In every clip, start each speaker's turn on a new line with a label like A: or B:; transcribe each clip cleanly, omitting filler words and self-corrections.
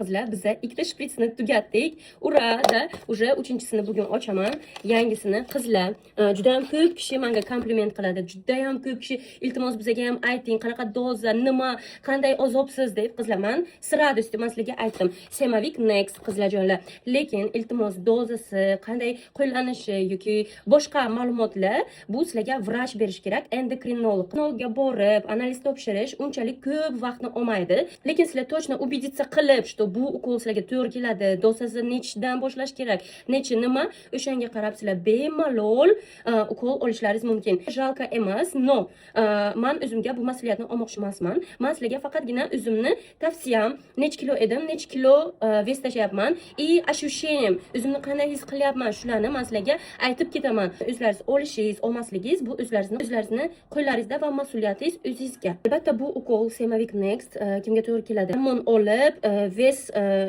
A: Qizlar, biza ikkita shpritsni tugatdik. Ura-da, уже uchinchisini bugun ochaman. Yangisini qizlar juda ham ko'p kishi menga kompliment qiladi. Juda ham ko'p kishi iltimos bizaga ham ayting, qanaqa doza, nima, qanday azobsiz deb. Qizlar, men sirada sizlarga aytdim. Semavik Next qizlarjonlar. Lekin iltimos dozasi, qanday qo'llanishi yoki boshqa ma'lumotlar bu sizlarga vrach berish kerak. Endokrinologga borib, analiz topshirish unchalik ko'p vaqtni olmaydi. Lekin sizlar точно убедиться qilib, что bu ukol sizlarga to'g'ri keladi, dozasi nechidan boshlash kerak, nechi nima, o'shanga qarab sizlar bemalol ukol olishlaringiz mumkin. Jalka emas, no. Men o'zimga bu mas'uliyatni olmoqchi emasman. Men sizlarga faqatgina o'zimni tavsiyam, nech kilo edim, nech kilo vес tashlayapman, и ощущением, o'zimni qanday his qilyapman, shularni men sizlarga aytib ketaman. O'zlaringiz olishingiz, olmasligingiz bu o'zlaringizni qo'llaringizda va mas'uliyatingiz o'zingizga. Albatta bu ukol Semavik Next kimga to'g'ri keladi? Mon olib, ves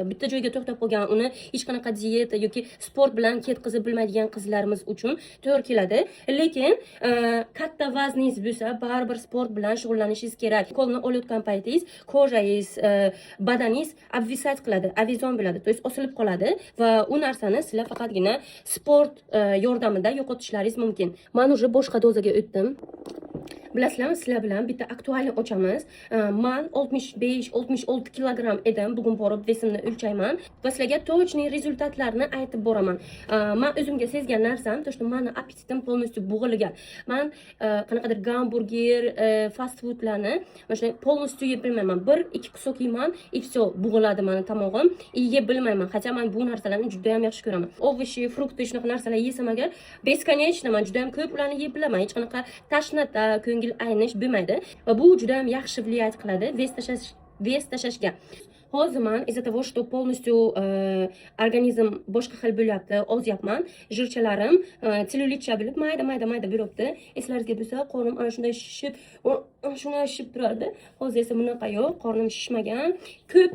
A: bitta joyga to'xtab qolgan, uni hech qanaqa dieta yoki sport bilan ketkazib bilmaydigan qizlarimiz uchun to'g'ri keladi. Lekin katta vazningiz bo'lsa, baribir sport bilan shug'ullanishingiz kerak. Ukolni olayotgan paytingiz kojangiz, badaningiz обвисать qiladi, avizon bo'ladi, то есть osilib qoladi va u narsani sizlar faqatgina sport yordamida yo'qotishlaringiz mumkin. Men уже boshqa dozaga o'tdim. Bilasizlarmi, sizlar bilan bitta aktualni ochamiz. Men 65-66 kilogramm edim. Bugun borib vesimni o'lchayman va sizlarga точный rezultatlarni aytib boraman. Men o'zimga sezgan narsam, то что meni appetitim полностью bo'g'ilgan. Men qanaqadir gamburger, fast foodlarni mana полностью yeb bilmayman. 1-2 qusok yeyman, и все, bo'g'iladi meni tomog'im. Yeb bilmayman. Hatto men bu narsalarni juda ham yaxshi ko'raman. Ovoshi, frukti, shunaqa narsalar yesam agar, бесконечно men juda ham ko'p ularni yeb bilaman. Hech qanaqa tashnata, ko'ngil aynish bo'lmaydi va bu juda ham yaxshi влиять qiladi вес tashlashga. Hozir men из-за того, что полностью organizm boshqa xil bo'lyapti, ozyapman, jirchalarim selulitcha bo'lib mayda bo'libdi. Eslaringizga bo'lsa, qornim ana shunday shishib turardi. Hozir esa bunaqa yo'q, qornim shishmagan. Ko'p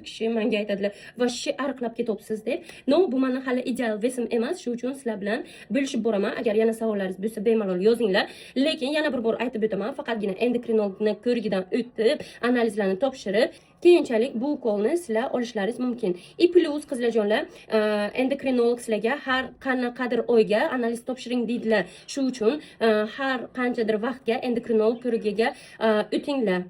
A: kishi menga aytadilar, "Vashshi ariqlab ketyapsiz" deb. No, bu meni hali ideal vesim emas, shuning uchun sizlar bilan bo'lishib boraman. Agar yana savollaringiz bo'lsa, bemalol yozinglar. Lekin yana bir bor aytib o'taman, faqatgina endokrinologni ko'rigidan o'tib, analizlarni topshirib, keyinchalik bu ukolni sizlar olishlaringiz mumkin. И plus qizlarjonlar, endokrinolog sizlarga har qanaqadir oyga analiz topshiring deydilar. Shuning uchun har qanchadir vaqtga endokrinolog ko'rigiga o'tinglar.